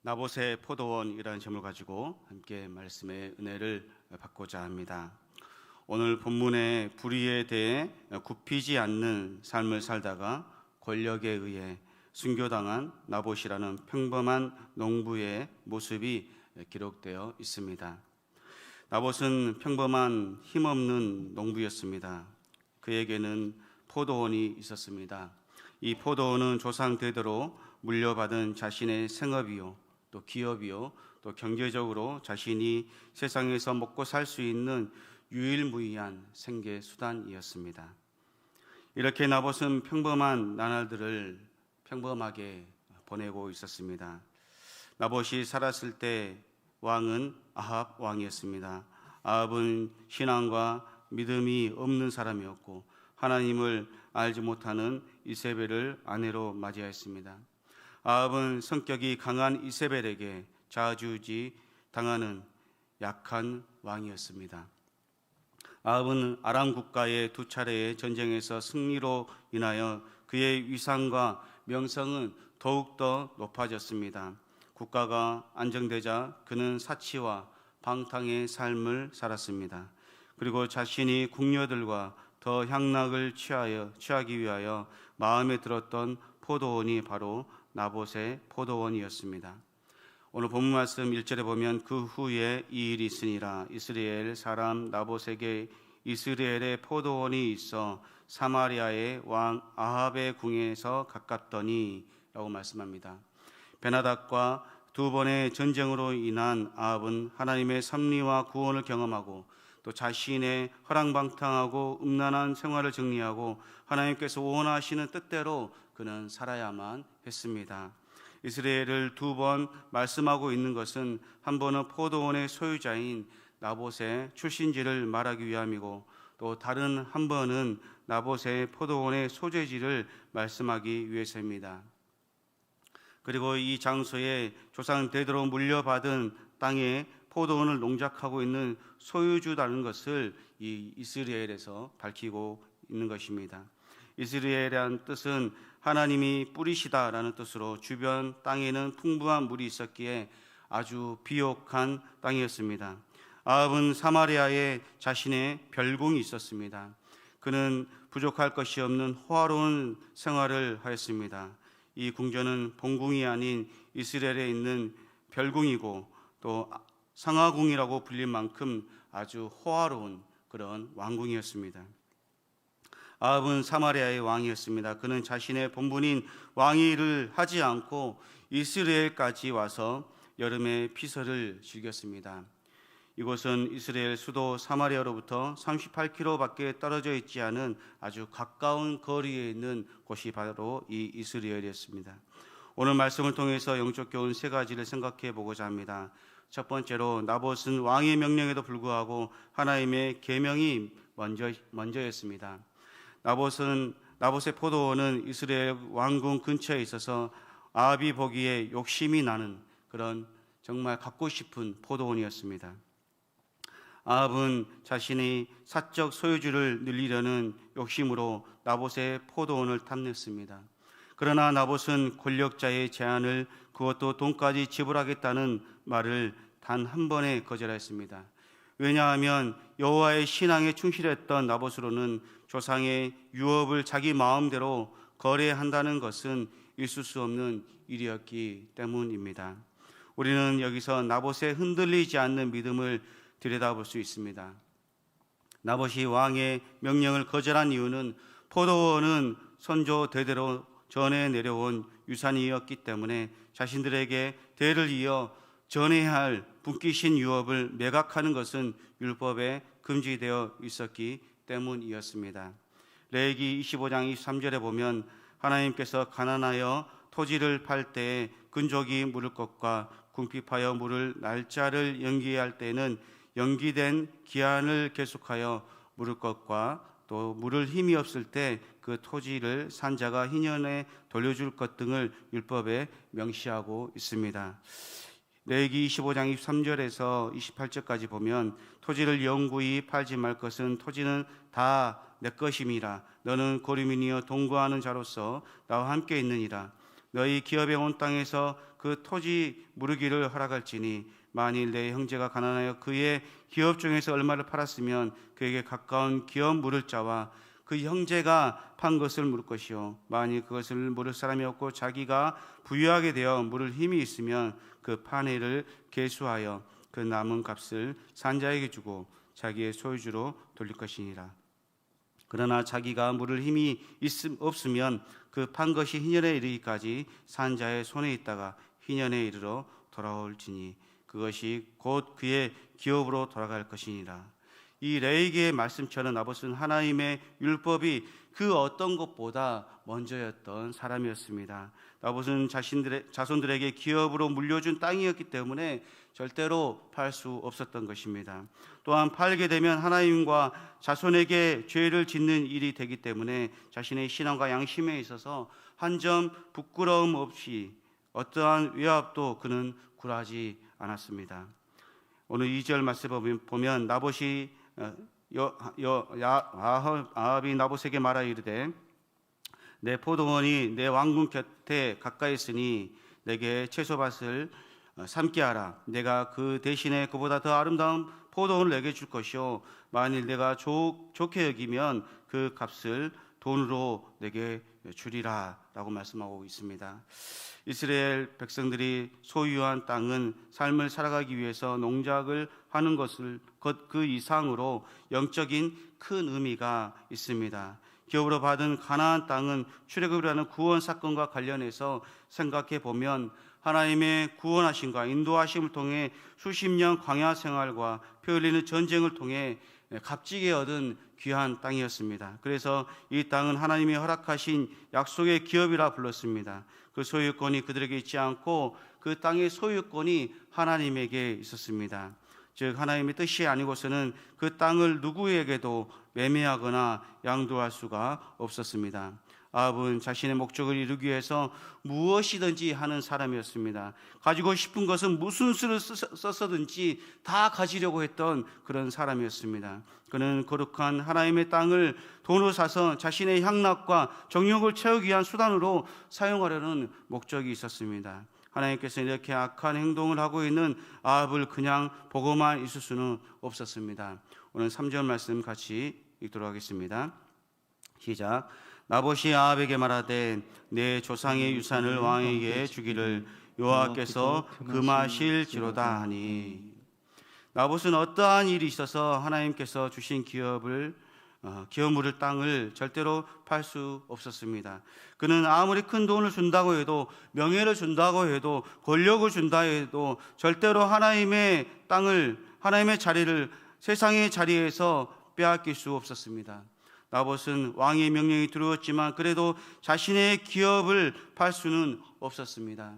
나봇의 포도원이라는 제목을 가지고 함께 말씀의 은혜를 받고자 합니다. 오늘 본문의 불의에 대해 굽히지 않는 삶을 살다가 권력에 의해 순교당한 나봇이라는 평범한 농부의 모습이 기록되어 있습니다. 나봇은 평범한 힘없는 농부였습니다. 그에게는 포도원이 있었습니다. 이 포도원은 조상 대대로 물려받은 자신의 생업이요, 또 기업이요, 또 경제적으로 자신이 세상에서 먹고 살 수 있는 유일무이한 생계 수단이었습니다. 이렇게 나봇은 평범한 나날들을 평범하게 보내고 있었습니다. 나봇이 살았을 때 왕은 아합 왕이었습니다. 아합은 신앙과 믿음이 없는 사람이었고 하나님을 알지 못하는 이세벨을 아내로 맞이하였습니다. 아합은 성격이 강한 이세벨에게 좌지우지 당하는 약한 왕이었습니다. 아합은 아람 국가의 두 차례의 전쟁에서 승리로 인하여 그의 위상과 명성은 더욱더 높아졌습니다. 국가가 안정되자 그는 사치와 방탕의 삶을 살았습니다. 그리고 자신이 궁녀들과 더 향락을 취하기 위하여 마음에 들었던 포도원이 바로 나봇의 포도원이었습니다. 오늘 본문 말씀 1절에 보면 그 후에 이 일이 있으니라 이스라엘 사람 나봇에게 이스라엘의 포도원이 있어 사마리아의 왕 아합의 궁에서 가깝더니 라고 말씀합니다. 베나닥과 두 번의 전쟁으로 인한 아합은 하나님의 섭리와 구원을 경험하고 또 자신의 허랑방탕하고 음란한 생활을 정리하고 하나님께서 원하시는 뜻대로 그는 살아야만 했습니다. 이스라엘을 두 번 말씀하고 있는 것은 한 번은 포도원의 소유자인 나봇의 출신지를 말하기 위함이고 또 다른 한 번은 나봇의 포도원의 소재지를 말씀하기 위해서입니다. 그리고 이 장소에 조상 대대로 물려받은 땅에 포도원을 농작하고 있는 소유주라는 것을 이 이스라엘에서 밝히고 있는 것입니다. 이스라엘이라는 뜻은 하나님이 뿌리시다라는 뜻으로 주변 땅에는 풍부한 물이 있었기에 아주 비옥한 땅이었습니다. 아합은 사마리아에 자신의 별궁이 있었습니다. 그는 부족할 것이 없는 호화로운 생활을 하였습니다. 이 궁전은 본궁이 아닌 이스라엘에 있는 별궁이고 또 상하궁이라고 불릴 만큼 아주 호화로운 그런 왕궁이었습니다. 아합은 사마리아의 왕이었습니다. 그는 자신의 본분인 왕위를 하지 않고 이스라엘까지 와서 여름에 피서를 즐겼습니다. 이곳은 이스라엘 수도 사마리아로부터 38km밖에 떨어져 있지 않은 아주 가까운 거리에 있는 곳이 바로 이 이스라엘이었습니다. 오늘 말씀을 통해서 영적 교훈 세 가지를 생각해 보고자 합니다. 첫 번째로 나봇은 왕의 명령에도 불구하고 하나님의 계명이 먼저였습니다. 나봇의 포도원은 이스라엘 왕궁 근처에 있어서 아합이 보기에 욕심이 나는 그런 정말 갖고 싶은 포도원이었습니다. 아합은 자신의 사적 소유주를 늘리려는 욕심으로 나봇의 포도원을 탐냈습니다. 그러나 나봇은 권력자의 제안을 그것도 돈까지 지불하겠다는 말을 단 한 번에 거절했습니다. 왜냐하면 여호와의 신앙에 충실했던 나봇으로는 조상의 유업을 자기 마음대로 거래한다는 것은 있을 수 없는 일이었기 때문입니다. 우리는 여기서 나봇의 흔들리지 않는 믿음을 들여다볼 수 있습니다. 나봇이 왕의 명령을 거절한 이유는 포도원은 선조 대대로 전해 내려온 유산이었기 때문에 자신들에게 대를 이어 전해야 할 분기신 유업을 매각하는 것은 율법에 금지되어 있었기 때문이었습니다. 레위기 25장 23절에 보면 하나님께서 가난하여 토지를 팔 때에 근족이 물을 것과 궁핍하여 물을 날짜를 연기할 때는 연기된 기한을 계속하여 물을 것과 또 물을 힘이 없을 때 그 토지를 산자가 희년에 돌려줄 것 등을 율법에 명시하고 있습니다. 레위기 25장 23절에서 28절까지 보면 토지를 영구히 팔지 말 것은 토지는 다 내 것임이라 너는 고리민이여 동거하는 자로서 나와 함께 있느니라 너희 기업에 온 땅에서 그 토지 무르기를 허락할지니 만일 내 형제가 가난하여 그의 기업 중에서 얼마를 팔았으면 그에게 가까운 기업 물을 자와 그 형제가 판 것을 물을 것이요 만일 그것을 물을 사람이 없고 자기가 부유하게 되어 물을 힘이 있으면 그 판 해를 계수하여 그 남은 값을 산자에게 주고 자기의 소유주로 돌릴 것이니라. 그러나 자기가 물을 힘이 없으면 그 판 것이 희년에 이르기까지 산자의 손에 있다가 희년에 이르러 돌아올지니 그것이 곧 그의 기업으로 돌아갈 것이니라. 이 레위기의 말씀처럼 나봇은 하나님의 율법이 그 어떤 것보다 먼저였던 사람이었습니다. 나봇은 자손들에게 기업으로 물려준 땅이었기 때문에 절대로 팔 수 없었던 것입니다. 또한 팔게 되면 하나님과 자손에게 죄를 짓는 일이 되기 때문에 자신의 신앙과 양심에 있어서 한 점 부끄러움 없이 어떠한 외압도 그는 굴하지 않았습니다. 오늘 2절 말씀 보면 나봇이 아합이 나봇에게 말하 이르되 내 포도원이 내 왕궁 곁에 가까이 있으니 내게 채소밭을 삼게 하라. 내가 그 대신에 그보다 더 아름다운 포도원을 내게 줄 것이요 만일 내가 좋게 여기면 그 값을 돈으로 내게 주리라 라고 말씀하고 있습니다. 이스라엘 백성들이 소유한 땅은 삶을 살아가기 위해서 농작을 하는 것을 그 이상으로 영적인 큰 의미가 있습니다. 기업으로 받은 가나안 땅은 출애굽이라는 구원 사건과 관련해서 생각해 보면 하나님의 구원하심과 인도하심을 통해 수십 년 광야 생활과 피 흘리는 전쟁을 통해 값지게 얻은 귀한 땅이었습니다. 그래서 이 땅은 하나님이 허락하신 약속의 기업이라 불렀습니다. 그 소유권이 그들에게 있지 않고 그 땅의 소유권이 하나님에게 있었습니다. 즉 하나님의 뜻이 아니고서는 그 땅을 누구에게도 매매하거나 양도할 수가 없었습니다. 아합은 자신의 목적을 이루기 위해서 무엇이든지 하는 사람이었습니다. 가지고 싶은 것은 무슨 수를 썼든지 다 가지려고 했던 그런 사람이었습니다. 그는 거룩한 하나님의 땅을 돈으로 사서 자신의 향락과 정욕을 채우기 위한 수단으로 사용하려는 목적이 있었습니다. 하나님께서 이렇게 악한 행동을 하고 있는 아합을 그냥 보고만 있을 수는 없었습니다. 오늘 3절 말씀 같이 읽도록 하겠습니다. 시작. 나봇이 아합에게 말하되 내 조상의 유산을 왕에게 주기를 여호와께서 금하실지로다 하니. 나봇은 어떠한 일이 있어서 하나님께서 주신 기업물을 땅을 절대로 팔 수 없었습니다. 그는 아무리 큰 돈을 준다고 해도 명예를 준다고 해도 권력을 준다 해도 절대로 하나님의 땅을 하나님의 자리를 세상의 자리에서 빼앗길 수 없었습니다. 나봇은 왕의 명령이 두려웠지만 그래도 자신의 기업을 팔 수는 없었습니다.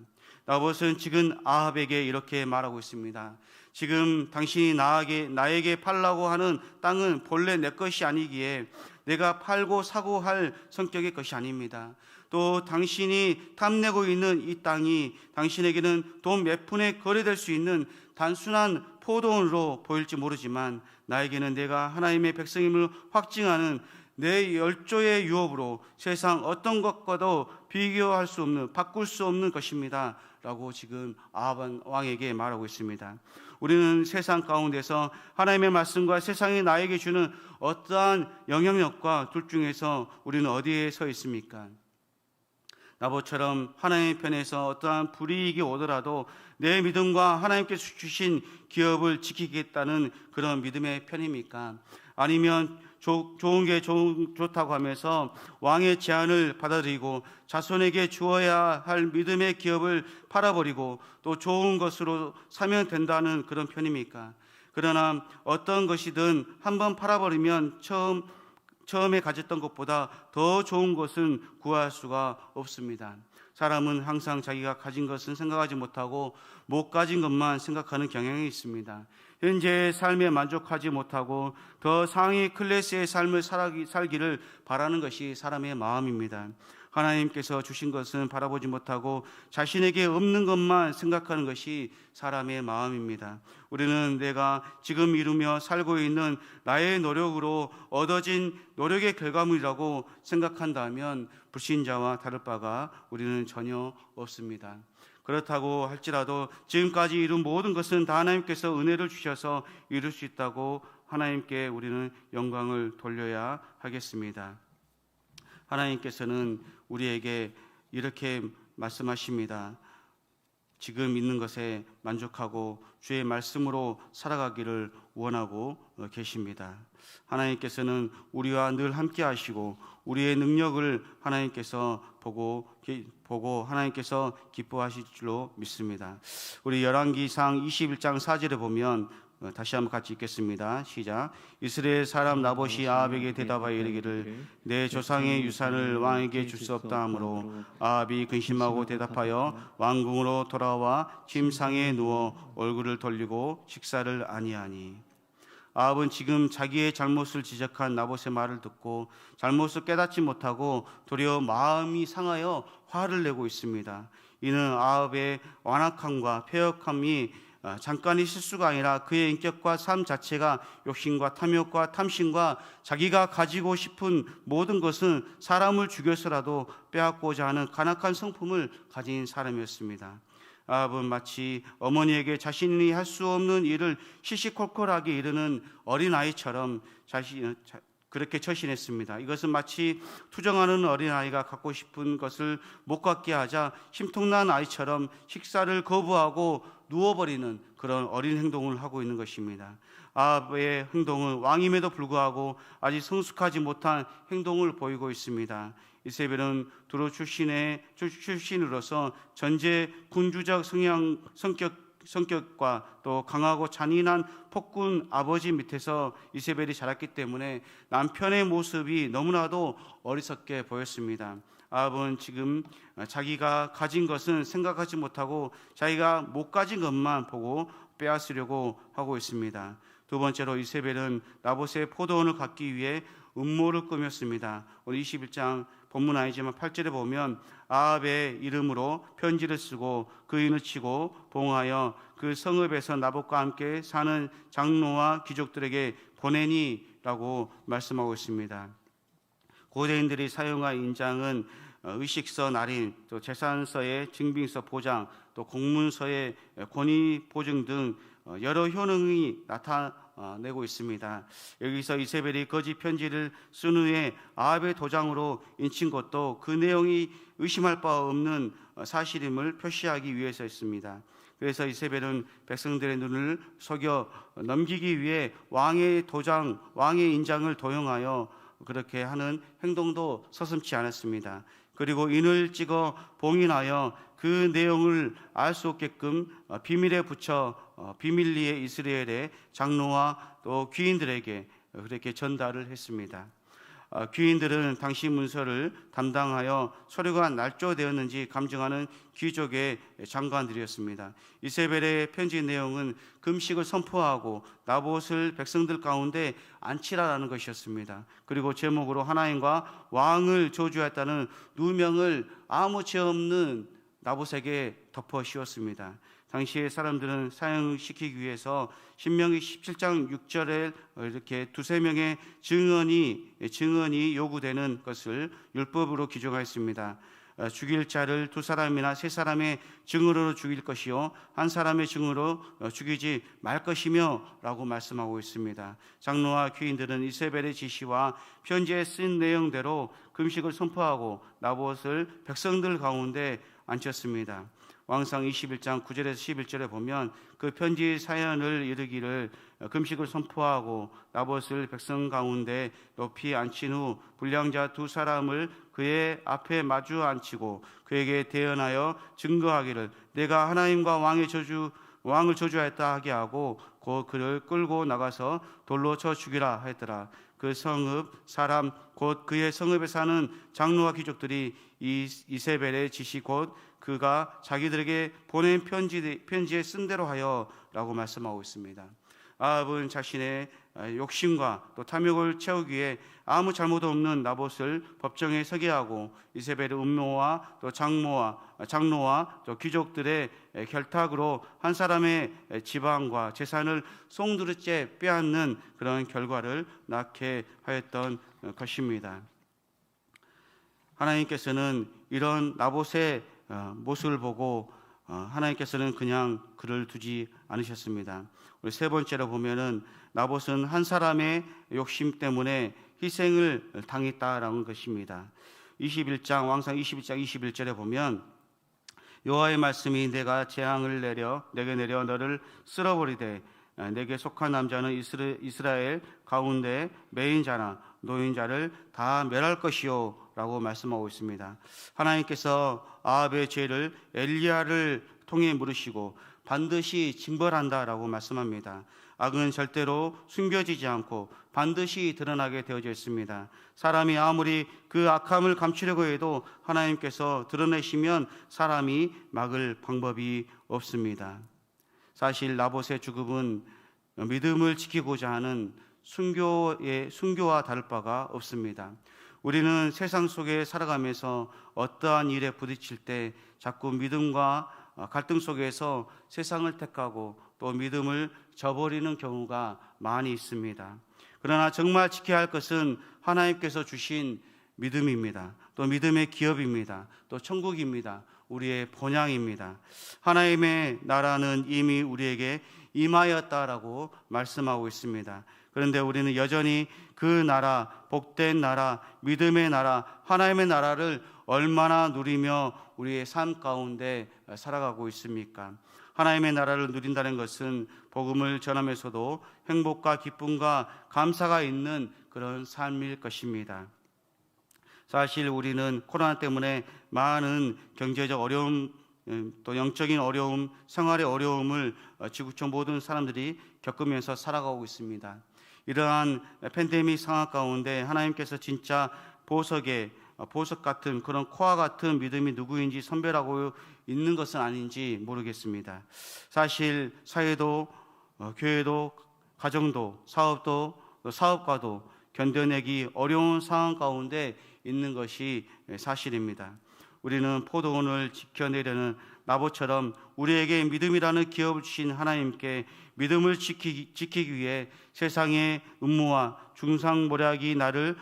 나봇은 지금 아합에게 이렇게 말하고 있습니다. 지금 당신이 나에게 팔라고 하는 땅은 본래 내 것이 아니기에 내가 팔고 사고 할 성격의 것이 아닙니다. 또 당신이 탐내고 있는 이 땅이 당신에게는 돈 몇 푼에 거래될 수 있는 단순한 포도원으로 보일지 모르지만 나에게는 내가 하나님의 백성임을 확증하는 내 열조의 유업으로 세상 어떤 것과도 비교할 수 없는, 바꿀 수 없는 것입니다 라고 지금 아합 왕에게 말하고 있습니다. 우리는 세상 가운데서 하나님의 말씀과 세상이 나에게 주는 어떠한 영향력과 둘 중에서 우리는 어디에 서 있습니까? 나봇처럼 하나님의 편에서 어떠한 불이익이 오더라도 내 믿음과 하나님께서 주신 기업을 지키겠다는 그런 믿음의 편입니까? 아니면 좋은 게 좋다고 하면서 왕의 제안을 받아들이고 자손에게 주어야 할 믿음의 기업을 팔아버리고 또 좋은 것으로 사면 된다는 그런 편입니까? 그러나 어떤 것이든 한번 팔아버리면 처음에 가졌던 것보다 더 좋은 것은 구할 수가 없습니다. 사람은 항상 자기가 가진 것은 생각하지 못하고 못 가진 것만 생각하는 경향이 있습니다. 현재의 삶에 만족하지 못하고 더 상위 클래스의 삶을 살기를 바라는 것이 사람의 마음입니다. 하나님께서 주신 것은 바라보지 못하고 자신에게 없는 것만 생각하는 것이 사람의 마음입니다. 우리는 내가 지금 이루며 살고 있는 나의 노력으로 얻어진 노력의 결과물이라고 생각한다면 불신자와 다를 바가 우리는 전혀 없습니다. 그렇다고 할지라도 지금까지 이룬 모든 것은 다 하나님께서 은혜를 주셔서 이룰 수 있다고 하나님께 우리는 영광을 돌려야 하겠습니다. 하나님께서는 우리에게 이렇게 말씀하십니다. 지금 있는 것에 만족하고 주의 말씀으로 살아가기를 원하고 계십니다. 하나님께서는 우리와 늘 함께 하시고 우리의 능력을 하나님께서 보고 하나님께서 기뻐하실 줄로 믿습니다. 우리 열왕기상 21장 4절에 보면 다시 한번 같이 읽겠습니다. 시작. 이스라엘 사람 나봇이 아합에게 대답하여 이르기를 내 조상의 유산을 왕에게 줄 수 없다 하므로 아합이 근심하고 대답하여 왕궁으로 돌아와 침상에 누워 얼굴을 돌리고 식사를 아니하니. 아합은 지금 자기의 잘못을 지적한 나봇의 말을 듣고 잘못을 깨닫지 못하고 도리어 마음이 상하여 화를 내고 있습니다. 이는 아합의 완악함과 패역함이 잠깐의 실수가 아니라 그의 인격과 삶 자체가 욕심과 탐욕과 탐심과 자기가 가지고 싶은 모든 것은 사람을 죽여서라도 빼앗고자 하는 간악한 성품을 가진 사람이었습니다. 아합은 마치 어머니에게 자신이 할 수 없는 일을 시시콜콜하게 이르는 어린아이처럼 그렇게 처신했습니다. 이것은 마치 투정하는 어린아이가 갖고 싶은 것을 못 갖게 하자 심통난 아이처럼 식사를 거부하고 누워버리는 그런 어린 행동을 하고 있는 것입니다. 아합의 행동은 왕임에도 불구하고 아직 성숙하지 못한 행동을 보이고 있습니다. 이세벨은 두로 출신으로서 전제 군주적 성격과 또 강하고 잔인한 폭군 아버지 밑에서 이세벨이 자랐기 때문에 남편의 모습이 너무나도 어리석게 보였습니다. 아합은 지금 자기가 가진 것은 생각하지 못하고 자기가 못 가진 것만 보고 빼앗으려고 하고 있습니다. 두 번째로 이세벨은 나봇의 포도원을 갖기 위해 음모를 꾸몄습니다. 오늘 21장 본문 아니지만 8절에 보면 아합의 이름으로 편지를 쓰고 그인을 치고 봉하여 그 성읍에서 나봇과 함께 사는 장로와 귀족들에게 보내니라고 말씀하고 있습니다. 고대인들이 사용한 인장은 의식서 날인, 또 재산서의 증빙서 보장, 또 공문서의 권위 보증 등 여러 효능이 나타내고 있습니다. 여기서 이세벨이 거짓 편지를 쓴 후에 아합의 도장으로 인친 것도 그 내용이 의심할 바 없는 사실임을 표시하기 위해서였습니다. 그래서 이세벨은 백성들의 눈을 속여 넘기기 위해 왕의 도장, 왕의 인장을 도용하여 그렇게 하는 행동도 서슴지 않았습니다. 그리고 인을 찍어 봉인하여 그 내용을 알 수 없게끔 비밀에 붙여 비밀리에 이스라엘의 장로와 또 귀인들에게 그렇게 전달을 했습니다. 귀인들은 당시 문서를 담당하여 서류가 날조되었는지 감정하는 귀족의 장관들이었습니다. 이세벨의 편지 내용은 금식을 선포하고 나봇을 백성들 가운데 안치라라는 것이었습니다. 그리고 제목으로 하나님과 왕을 저주했다는 누명을 아무 죄 없는 나봇에게 덮어 씌웠습니다. 당시의 사람들은 사형시키기 위해서 신명기 17장 6절에 이렇게 두세 명의 증언이 요구되는 것을 율법으로 규정하였습니다. 죽일 자를 두 사람이나 세 사람의 증언으로 죽일 것이요 한 사람의 증언으로 죽이지 말 것이며 라고 말씀하고 있습니다. 장로와 귀인들은 이세벨의 지시와 편지에 쓴 내용대로 금식을 선포하고 나봇을 백성들 가운데 앉혔습니다. 왕상 21장 9절에서 11절에 보면 그 편지 사연을 이르기를 금식을 선포하고 나봇을 백성 가운데 높이 앉힌 후 불량자 두 사람을 그의 앞에 마주 앉히고 그에게 대언하여 증거하기를 내가 하나님과 왕을 저주하였다 하게 하고 곧 그를 끌고 나가서 돌로 쳐 죽이라 했더라. 그 성읍 사람 곧 그의 성읍에 사는 장로와 귀족들이 이세벨의 지시 곧 그가 자기들에게 보낸 편지에 쓴 대로 하여 라고 말씀하고 있습니다. 아합은 자신의 욕심과 또 탐욕을 채우기 위해 아무 잘못 없는 나봇을 법정에 서게 하고 이세벨의 음모와 또 장로와 또 귀족들의 결탁으로 한 사람의 지방과 재산을 송두리째 빼앗는 그런 결과를 낳게 하였던 것입니다. 하나님께서는 이런 나봇의 모습을 보고 하나님께서는 그냥 그를 두지 않으셨습니다. 우리 세 번째로 보면은 나봇은 한 사람의 욕심 때문에 희생을 당했다라는 것입니다. 21장 왕상 21장 21절에 보면 여호와의 말씀이 내가 재앙을 내게 내려 너를 쓸어버리되 내게 속한 남자는 이스라엘 가운데 매인자나 노인자를 다 멸할 것이요 라고 말씀하고 있습니다. 하나님께서 아합의 죄를 엘리야를 통해 물으시고 반드시 징벌한다라고 말씀합니다. 악은 절대로 숨겨지지 않고 반드시 드러나게 되어져 있습니다. 사람이 아무리 그 악함을 감추려고 해도 하나님께서 드러내시면 사람이 막을 방법이 없습니다. 사실 나봇의 죽음은 믿음을 지키고자 하는 순교와 다를 바가 없습니다. 우리는 세상 속에 살아가면서 어떠한 일에 부딪힐 때 자꾸 믿음과 갈등 속에서 세상을 택하고 또 믿음을 저버리는 경우가 많이 있습니다. 그러나 정말 지켜야 할 것은 하나님께서 주신 믿음입니다. 또 믿음의 기업입니다. 또 천국입니다. 우리의 본향입니다. 하나님의 나라는 이미 우리에게 임하였다라고 말씀하고 있습니다. 그런데 우리는 여전히 그 나라, 복된 나라, 믿음의 나라, 하나님의 나라를 얼마나 누리며 우리의 삶 가운데 살아가고 있습니까? 하나님의 나라를 누린다는 것은 복음을 전하면서도 행복과 기쁨과 감사가 있는 그런 삶일 것입니다. 사실 우리는 코로나 때문에 많은 경제적 어려움, 또 영적인 어려움, 생활의 어려움을 지구촌 모든 사람들이 겪으면서 살아가고 있습니다. 이러한 팬데믹 상황 가운데 하나님께서 진짜 보석 같은 그런 코와 같은 믿음이 누구인지 선별하고 있는 것은 아닌지 모르겠습니다. 사실 사회도 교회도 가정도 사업도 사업가도 견뎌내기 어려운 상황 가운데 있는 것이 사실입니다. 우리는 포도원을 지켜내려는 나봇처럼 우리에게 믿음이라는 기업을 주신 하나님께 믿음을 지키기 위해 세상의 음모와 중상모략이 나를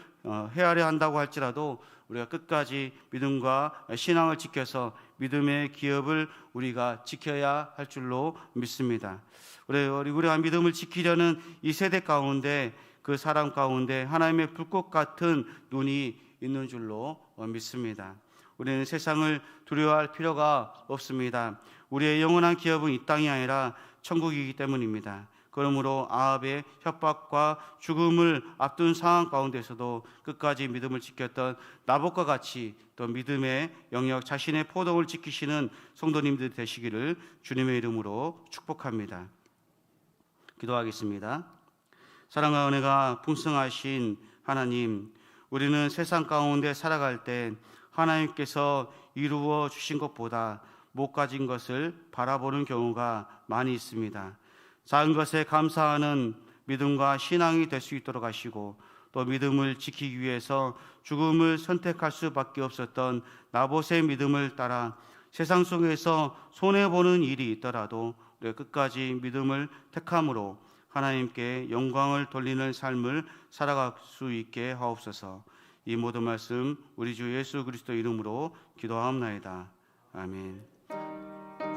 헤아려 한다고 할지라도 우리가 끝까지 믿음과 신앙을 지켜서 믿음의 기업을 우리가 지켜야 할 줄로 믿습니다. 우리가 믿음을 지키려는 이 세대 가운데 그 사람 가운데 하나님의 불꽃 같은 눈이 있는 줄로 믿습니다. 우리는 세상을 두려워할 필요가 없습니다. 우리의 영원한 기업은 이 땅이 아니라 천국이기 때문입니다. 그러므로 아합의 협박과 죽음을 앞둔 상황 가운데서도 끝까지 믿음을 지켰던 나봇과 같이 또 믿음의 영역 자신의 포도를 지키시는 성도님들 되시기를 주님의 이름으로 축복합니다. 기도하겠습니다. 사랑과 은혜가 풍성하신 하나님, 우리는 세상 가운데 살아갈 때 하나님께서 이루어 주신 것보다 못 가진 것을 바라보는 경우가 많이 있습니다. 작은 것에 감사하는 믿음과 신앙이 될 수 있도록 하시고 또 믿음을 지키기 위해서 죽음을 선택할 수밖에 없었던 나봇의 믿음을 따라 세상 속에서 손해보는 일이 있더라도 우리가 끝까지 믿음을 택함으로 하나님께 영광을 돌리는 삶을 살아갈 수 있게 하옵소서. 이 모든 말씀 우리 주 예수 그리스도 이름으로 기도하옵나이다. 아멘.